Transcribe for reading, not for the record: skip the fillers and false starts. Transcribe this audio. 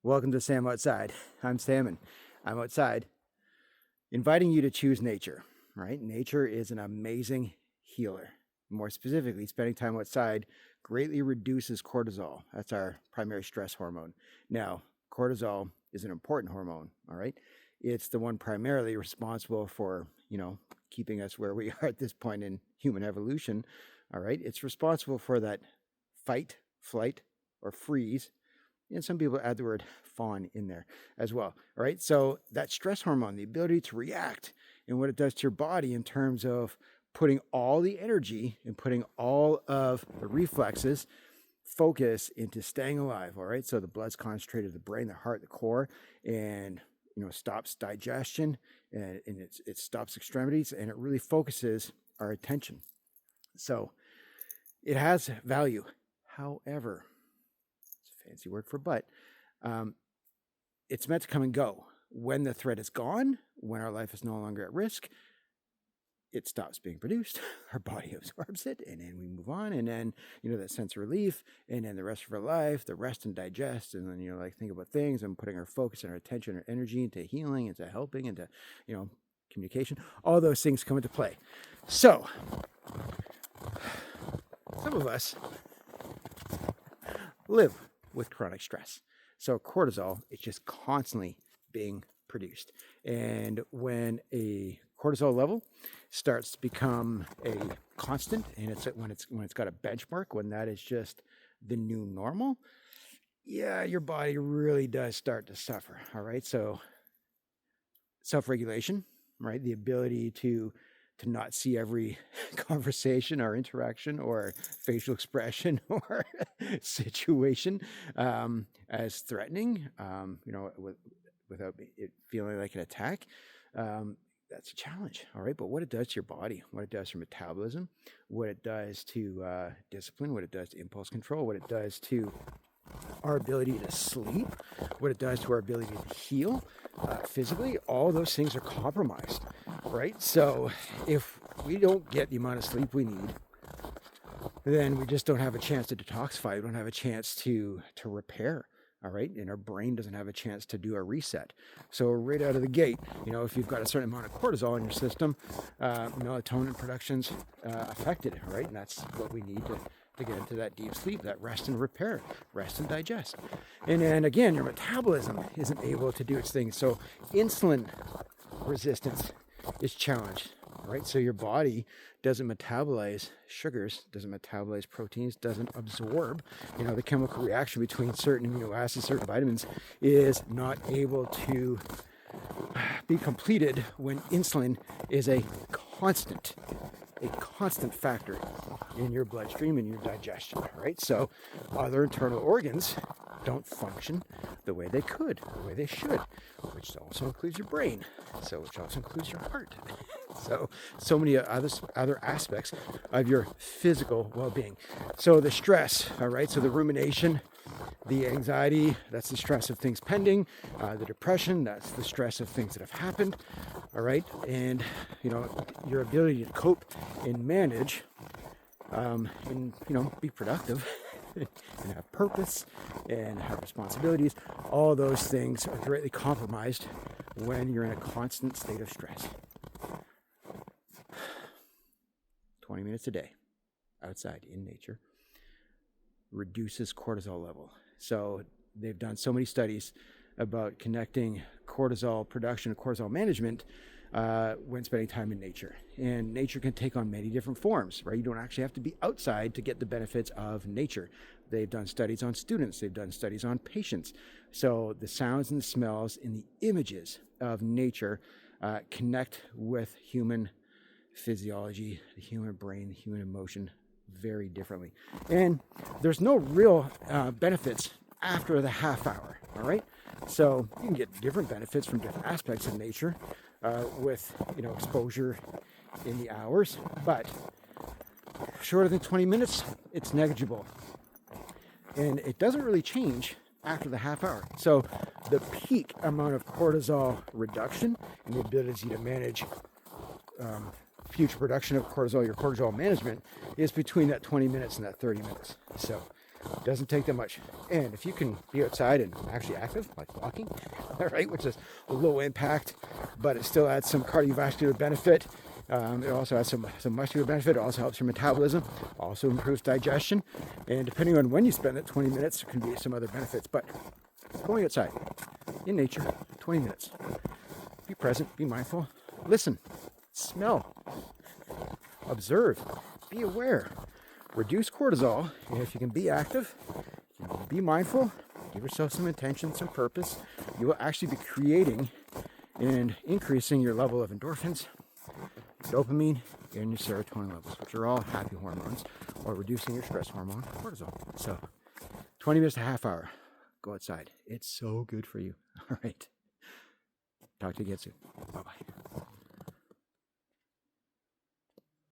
Welcome to Sam Outside. I'm Sam and I'm outside inviting you to choose nature, right? Nature is an amazing healer. More specifically, spending time outside greatly reduces cortisol. That's our primary stress hormone. Now, cortisol is an important hormone, all right? It's the one primarily responsible for, keeping us where we are at this point in human evolution, all right? It's responsible for that fight, flight, or freeze, and some people add the word fawn in there as well. All right. So that stress hormone, the ability to react and what it does to your body in terms of putting all the energy and putting all of the reflexes, focus into staying alive. All right. So the blood's concentrated to the brain, the heart, the core, and stops digestion and it stops extremities and it really focuses our attention. So it has value. However, fancy word for but, it's meant to come and go. When the threat is gone, when our life is no longer at risk, it stops being produced, our body absorbs it, and then we move on, and then, that sense of relief, and then the rest of our life, the rest and digest, and then, think about things and putting our focus and our attention, our energy into healing, into helping, into, communication, all those things come into play. So, some of us live with chronic stress. So cortisol is just constantly being produced. And when a cortisol level starts to become a constant, and when it's got a benchmark, when that is just the new normal, yeah, your body really does start to suffer. All right. So self-regulation, right? The ability to not see every conversation or interaction or facial expression or situation as threatening, without it feeling like an attack. That's a challenge, all right? But what it does to your body, what it does to metabolism, what it does to discipline, what it does to impulse control, what it does to our ability to sleep, what it does to our ability to heal physically, all those things are compromised, right? So if we don't get the amount of sleep we need, then we just don't have a chance to detoxify. We don't have a chance to repair, all right? And our brain doesn't have a chance to do a reset. So right out of the gate, if you've got a certain amount of cortisol in your system, melatonin production's affected, right? And that's what we need to get into that deep sleep, that rest and repair, rest and digest. And then again, your metabolism isn't able to do its thing. So insulin resistance is challenged, right? So your body doesn't metabolize sugars, doesn't metabolize proteins, doesn't absorb, the chemical reaction between certain amino acids, certain vitamins is not able to be completed when insulin is a constant factor in your bloodstream and your digestion, right? So other internal organs don't function the way they could, the way they should, which also includes your brain, which also includes your heart. So many other aspects of your physical well-being. So the stress, all right, so the rumination, the anxiety, that's the stress of things pending. The depression, that's the stress of things that have happened. All right. And, your ability to cope and manage and, be productive and have purpose and have responsibilities. All those things are greatly compromised when you're in a constant state of stress. 20 minutes a day outside in nature reduces cortisol level. So they've done so many studies about connecting cortisol production and cortisol management when spending time in nature. And nature can take on many different forms, right? You don't actually have to be outside to get the benefits of nature. They've done studies on students. They've done studies on patients. So the sounds and the smells and the images of nature connect with human physiology, the human brain, the human emotion very differently. And there's no real benefits after the half hour, all right? So you can get different benefits from different aspects of nature with, exposure in the hours, but shorter than 20 minutes, it's negligible. And it doesn't really change after the half hour. So the peak amount of cortisol reduction and the ability to manage future production of cortisol, your cortisol management, is between that 20 minutes and that 30 minutes. So Doesn't take that much. And if you can be outside and actually active, like walking, right, which is a low impact, but it still adds some cardiovascular benefit. It also has some muscular benefit. It also helps your metabolism, also improves digestion. And depending on when you spend it, 20 minutes, there can be some other benefits. But going outside in nature, 20 minutes. Be present, be mindful, listen, smell, observe, be aware, reduce cortisol. And if you can be active, be mindful, give yourself some intention, some purpose, you will actually be creating and increasing your level of endorphins, dopamine, and your serotonin levels, which are all happy hormones, or reducing your stress hormone, cortisol. So 20 minutes to a half hour, go outside. It's so good for you. All right. Talk to you again soon. Bye-bye.